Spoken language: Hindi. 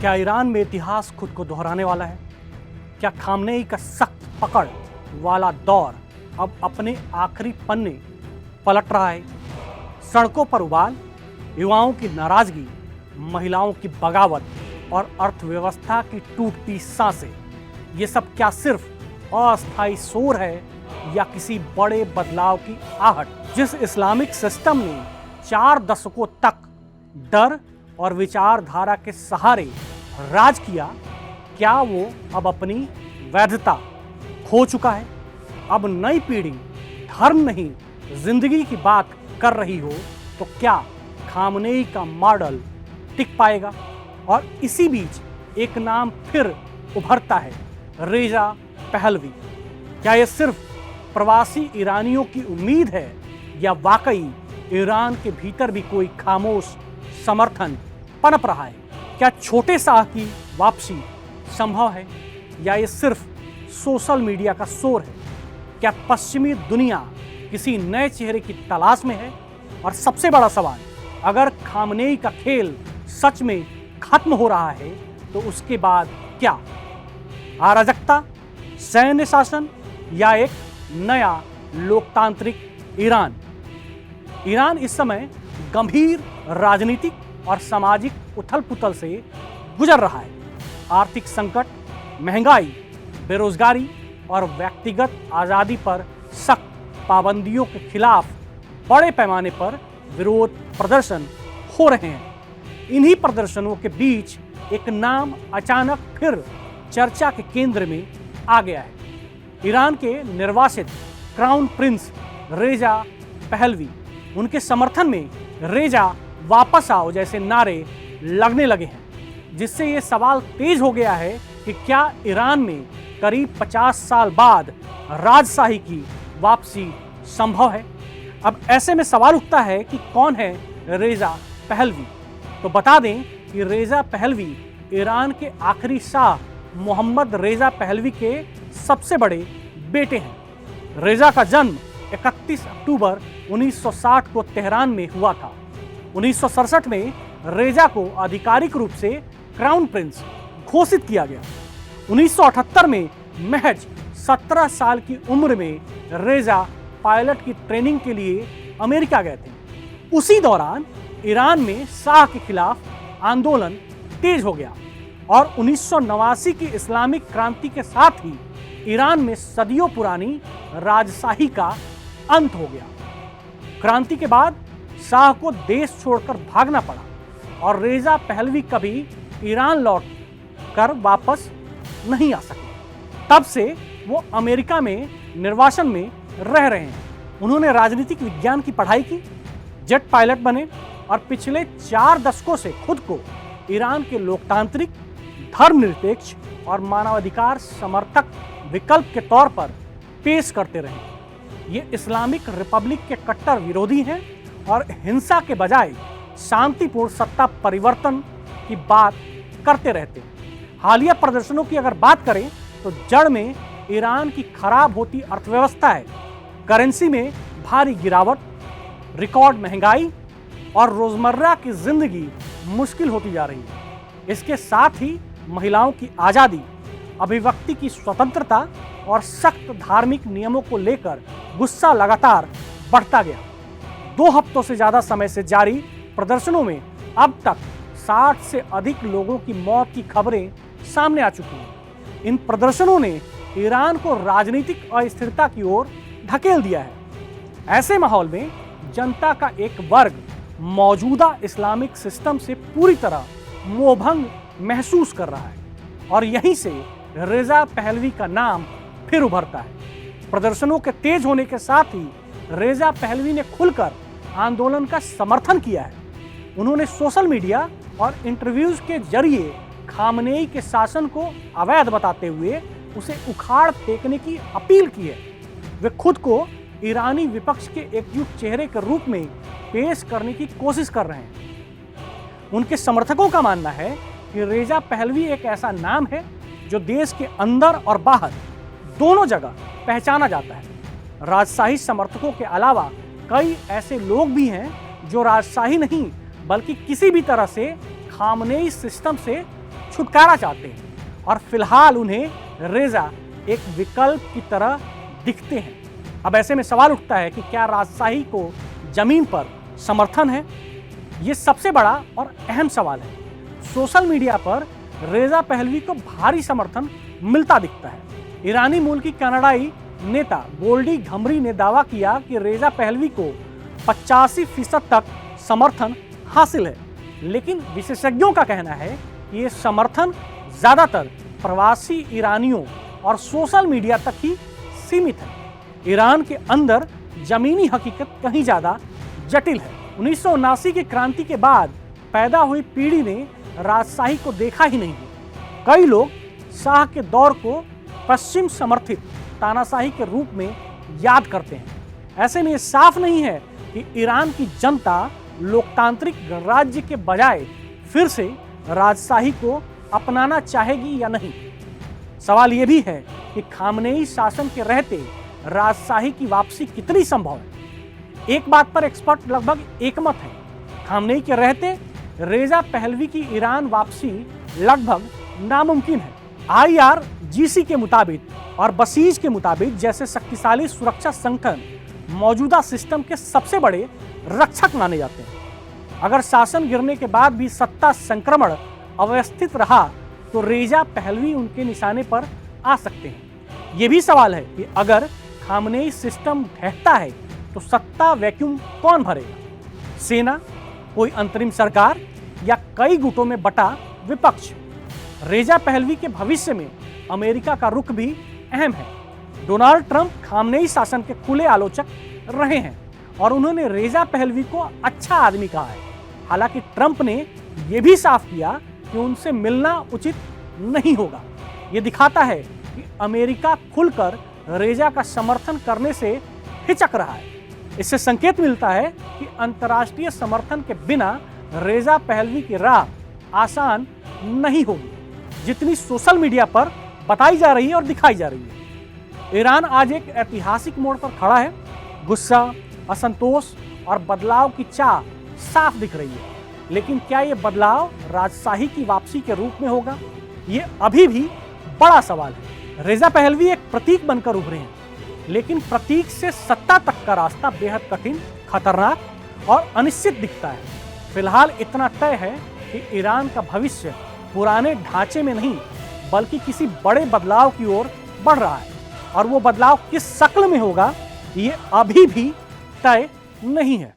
क्या ईरान में इतिहास खुद को दोहराने वाला है? क्या खामनेई का सख्त पकड़ वाला दौर अब अपने आखिरी पन्ने पलट रहा है? सड़कों पर उबाल, युवाओं की नाराजगी, महिलाओं की बगावत और अर्थव्यवस्था की टूटती सांसें, ये सब क्या सिर्फ अस्थायी शोर है या किसी बड़े बदलाव की आहट? जिस इस्लामिक सिस्टम ने 4 दशकों तक डर और विचारधारा के सहारे राज किया, क्या वो अब अपनी वैधता खो चुका है? अब नई पीढ़ी धर्म नहीं जिंदगी की बात कर रही हो तो क्या खामनेई का मॉडल टिक पाएगा? और इसी बीच एक नाम फिर उभरता है, रेजा पहलवी। क्या ये सिर्फ प्रवासी ईरानियों की उम्मीद है या वाकई ईरान के भीतर भी कोई खामोश समर्थन पनप रहा है? क्या छोटे शाह की वापसी संभव है या ये सिर्फ सोशल मीडिया का शोर है? क्या पश्चिमी दुनिया किसी नए चेहरे की तलाश में है? और सबसे बड़ा सवाल, अगर खामनेई का खेल सच में खत्म हो रहा है तो उसके बाद क्या? अराजकता, सैन्य शासन या एक नया लोकतांत्रिक ईरान? ईरान इस समय गंभीर राजनीतिक और सामाजिक उथल-पुथल से गुजर रहा है। आर्थिक संकट, महंगाई, बेरोजगारी और व्यक्तिगत आज़ादी पर सख्त पाबंदियों के खिलाफ बड़े पैमाने पर विरोध प्रदर्शन हो रहे हैं। इन्हीं प्रदर्शनों के बीच एक नाम अचानक फिर चर्चा के केंद्र में आ गया है। ईरान के निर्वासित क्राउन प्रिंस रेजा पहलवी। उनके समर्थन में रेजा वापस आओ जैसे नारे लगने लगे हैं, जिससे ये सवाल तेज हो गया है कि क्या ईरान में करीब 50 साल बाद राजशाही की वापसी संभव है? अब ऐसे में सवाल उठता है कि कौन है रेजा पहलवी? तो बता दें कि रेजा पहलवी ईरान के आखिरी शाह मोहम्मद रेजा पहलवी के सबसे बड़े बेटे हैं। रेजा का जन्म 31 अक्टूबर 1960 को तेहरान में हुआ था। 1967 में रेजा को आधिकारिक रूप से क्राउन प्रिंस घोषित किया गया। 1978 में महज 17 साल की उम्र में रेजा पायलट की ट्रेनिंग के लिए अमेरिका गए थे। उसी दौरान ईरान में शाह के खिलाफ आंदोलन तेज हो गया और 1989 की इस्लामिक क्रांति के साथ ही ईरान में सदियों पुरानी राजशाही का अंत हो गया। क्रांति के बाद शाह को देश छोड़कर भागना पड़ा और रेजा पहलवी कभी ईरान लौट कर वापस नहीं आ सके। तब से वो अमेरिका में निर्वासन में रह रहे हैं। उन्होंने राजनीतिक विज्ञान की पढ़ाई की, जेट पायलट बने और पिछले 4 दशकों से खुद को ईरान के लोकतांत्रिक, धर्मनिरपेक्ष और मानवाधिकार समर्थक विकल्प के तौर पर पेश करते रहे। ये इस्लामिक रिपब्लिक के कट्टर विरोधी हैं और हिंसा के बजाय शांतिपूर्ण सत्ता परिवर्तन की बात करते रहते हैं। हालिया प्रदर्शनों की अगर बात करें तो जड़ में ईरान की खराब होती अर्थव्यवस्था है। करेंसी में भारी गिरावट, रिकॉर्ड महंगाई और रोजमर्रा की जिंदगी मुश्किल होती जा रही है। इसके साथ ही महिलाओं की आज़ादी, अभिव्यक्ति की स्वतंत्रता और सख्त धार्मिक नियमों को लेकर गुस्सा लगातार बढ़ता गया। 2 हफ्तों से ज़्यादा समय से जारी प्रदर्शनों में अब तक 60 से अधिक लोगों की मौत की खबरें सामने आ चुकी हैं। इन प्रदर्शनों ने ईरान को राजनीतिक अस्थिरता की ओर धकेल दिया है। ऐसे माहौल में जनता का एक वर्ग मौजूदा इस्लामिक सिस्टम से पूरी तरह मोहभंग महसूस कर रहा है और यहीं से रेजा पहलवी का नाम फिर उभरता है। प्रदर्शनों के तेज होने के साथ ही रेजा पहलवी ने खुलकर आंदोलन का समर्थन किया है। उन्होंने सोशल मीडिया और इंटरव्यूज के जरिए खामनेई के शासन को अवैध बताते हुए उसे उखाड़ फेंकने की अपील की है। वे खुद को ईरानी विपक्ष के एकजुट चेहरे के रूप में पेश करने की कोशिश कर रहे हैं। उनके समर्थकों का मानना है कि रेजा पहलवी एक ऐसा नाम है जो देश के अंदर और बाहर दोनों जगह पहचाना जाता है। राजशाही समर्थकों के अलावा कई ऐसे लोग भी हैं जो राजशाही नहीं बल्कि किसी भी तरह से खामनेई सिस्टम से छुटकारा चाहते हैं और फिलहाल उन्हें रेजा एक विकल्प की तरह दिखते हैं। अब ऐसे में सवाल उठता है कि क्या राजशाही को जमीन पर समर्थन है? ये सबसे बड़ा और अहम सवाल है। सोशल मीडिया पर रेजा पहलवी को भारी समर्थन मिलता दिखता है। ईरानी मूल की कनाडाई नेता गोल्डी घमरी ने दावा किया कि रेजा पहलवी को 85% तक समर्थन हासिल है, लेकिन विशेषज्ञों का कहना है कि ये समर्थन ज्यादातर प्रवासी ईरानियों और सोशल मीडिया तक ही सीमित है। ईरान के अंदर जमीनी हकीकत कहीं ज्यादा जटिल है। 1979 की क्रांति के बाद पैदा हुई पीढ़ी ने राजशाही को देखा ही नहीं है। कई लोग शाह के दौर को पश्चिम समर्थित तानाशाही के रूप में याद करते हैं। ऐसे में यह साफ नहीं है कि ईरान की जनता लोकतांत्रिक राज्य के बजाय फिर से राजशाही को अपनाना चाहेगी या नहीं। सवाल यह भी है कि खामनेई शासन के रहते राजशाही की वापसी कितनी संभव है। एक बात पर एक्सपर्ट लगभग एकमत है, खामनेई के रहते रेजा पहलवी की ईरान वापसी लगभग नामुमकिन है। IRGC के मुताबिक और बसीज के मुताबिक जैसे शक्तिशाली सुरक्षा संगठन मौजूदा सिस्टम के सबसे बड़े रक्षक माने जाते हैं। अगर शासन गिरने के बाद भी सत्ता संक्रमण अव्यवस्थित रहा तो रेजा पहलवी उनके निशाने पर आ सकते हैं। यह भी सवाल है कि अगर खामनेई सिस्टम ढहता है तो सत्ता वैक्यूम कौन भरेगा? सेना, कोई अंतरिम सरकार या कई गुटों में बटा विपक्ष? रेजा पहलवी के भविष्य में अमेरिका का रुख भी अहम है। डोनाल्ड ट्रंप खामनेई शासन के खुले आलोचक रहे हैं और उन्होंने रेजा पहलवी को अच्छा आदमी कहा है। हालांकि ट्रंप ने यह भी साफ किया कि उनसे मिलना उचित नहीं होगा। यह दिखाता है कि अमेरिका खुलकर रेजा का समर्थन करने से हिचक रहा है। इससे संकेत मिलता है कि अंतर्राष्ट्रीय समर्थन के बिना रेजा पहलवी की राह आसान नहीं होगी, जितनी सोशल मीडिया पर बताई जा रही है और दिखाई जा रही है। ईरान आज एक ऐतिहासिक मोड़ पर खड़ा है। गुस्सा, असंतोष और बदलाव की चाह साफ दिख रही है, लेकिन क्या यह बदलाव राजशाही की वापसी के रूप में होगा? ये अभी भी बड़ा सवाल है। रेजा पहलवी एक प्रतीक बनकर उभरे हैं, लेकिन प्रतीक से सत्ता तक का रास्ता बेहद कठिन, खतरनाक और अनिश्चित दिखता है। फिलहाल इतना तय है कि ईरान का भविष्य पुराने ढांचे में नहीं बल्कि किसी बड़े बदलाव की ओर बढ़ रहा है, और वो बदलाव किस शक्ल में होगा ये अभी भी तय नहीं है।